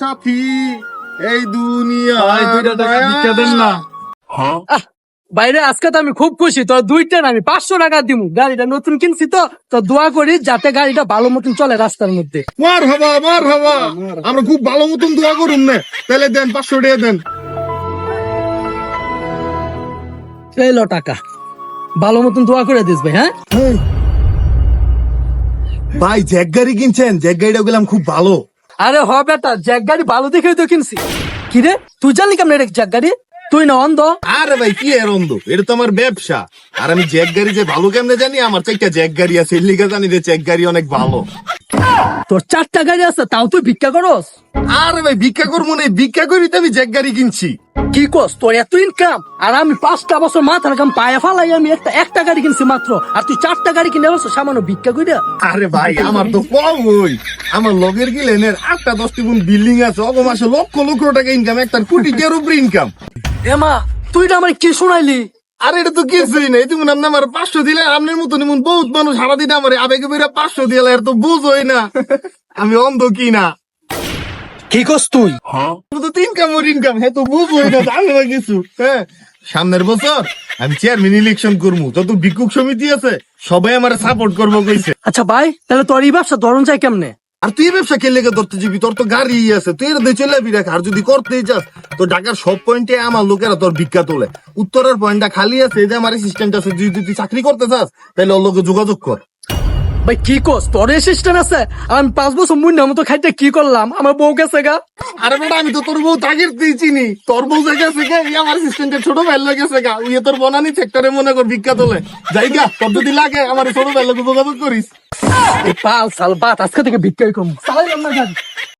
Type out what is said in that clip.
সাথী এই দুনিয়া বাইরে আজকে তো আমি খুব খুশি, তোর দুইটা না আমি 500 টাকা দিব। গাড়িটা নতুন কিনছি তো দোয়া করি যাতে গাড়িটা ভালো মতন চলে রাস্তার মধ্যে। মার হবা আমরা খুব ভালো মতন দোয়া করুন না, তাহলে দেন 500 টাকা দেন। এলো টাকা, ভালো মতন দোয়া করে দিস ভাই। হ্যাঁ ভাই জ্যাক গাড়ি কিনছেন? জ্যাক গাড়িটা গেলাম খুব ভালো। আরে হ বেটা, জ্যাক গাড়ি ভালো দেখেই তো কিনছি। কিরে তুই জানলি কেমন এটা জ্যাক গাড়ি? তুই না অন্ধ? আরে ভাই কি এর অন্ধ, এটা তো আমার ব্যবসা। আর আমি জ্যাক গাড়ি যে ভালো কেমনে জানি? আমার চারটা জ্যাক গাড়ি আছে, এর লিগা জানি যে জ্যাক গাড়ি অনেক ভালো। তোর 4টা গাড়ি আছে তাও তুই ভিক্ষা করস? আরে ভাই ভিক্ষা করবো না, ভিক্ষা করি তো আমি জ্যাক গাড়ি কিনছি। কি কস, তোর এত ইনকাম আর আমি 5টা বছর মাথার কাম পায়ে ফালাই আমি একটা গাড়ি কিনছি মাত্র, আর তুই 4টা গাড়ি কিনে বসো সামান্য ভিক্ষা কইরা? আরে ভাই আমার তো কম হই, আমার লগের গিলেনের 8টা 10টি গুণ বিল্ডিং আছে, অগ মাসে লক্ষ লক্ষ টাকা ইনকাম, একটা কোটি টাকার উপরে ইনকাম। এমা তুই না আমার কি শোনাইলি? আরে এটা তো কিছুই নাই, তুমি আপনি আমার 500 দিলে, আপনার মতন এমন বহুত মানুষ সারাদিন আমার আবেগে বেরা 500 দিলে, এর তো বুঝোই না আমি অন্ধ কি না। কি কস তুই? তো ইনকাম ওর ইনকাম, হ্যাঁ তো বুঝোই না, জানো না কিছু। হ্যাঁ সামনের বছর আমি চেয়ারম্যান ইলেকশন করবো, যত ভিক্ষুক সমিতি আছে সবাই আমার সাপোর্ট করবো কইছে। আচ্ছা ভাই, তাহলে তোর এই ব্যবসা ধরন চাই কেমনে? আর তুই ব্যবসা খেলে ধরতে যাবি? তোর তো গাড়ি আছে, তুই এর দিয়ে চলে যাবি রাখ। আর যদি করতেই চাস তো ঢাকার সব পয়েন্টে আমার লোকেরা তোর ভিক্ষা তোলে। উত্তরের পয়েন্টটা খালি আছে, এই যে আমার অ্যাসিস্ট্যান্ট আছে, যদি তুই চাকরি করতে চাস তাহলে ওর লোকে যোগাযোগ কর। ভাই কি কস, তোর অ্যাসিস্ট্যান্ট আছে? আমি 5 বছর মুন্না মতো খাইতে কি করলাম? আমার বউ গেছে গা। আরে বেটা আমি তো তোর বউ তাগির তুই চিনি, তোর বউ গেছে গা, আমার অ্যাসিস্ট্যান্টের ছোট ভাই গেছে গা, ওই তোর বনানি সেক্টরে মনে কর ভিক্ষা তোলে। যাই গা, তোর যদি লাগে আমার ছোট ভাই লোকে যোগাযোগ করিস। এই পাল সাল বাত আজকে থেকে ভিক্ষাই কম চালাইলাম না গাড়ি।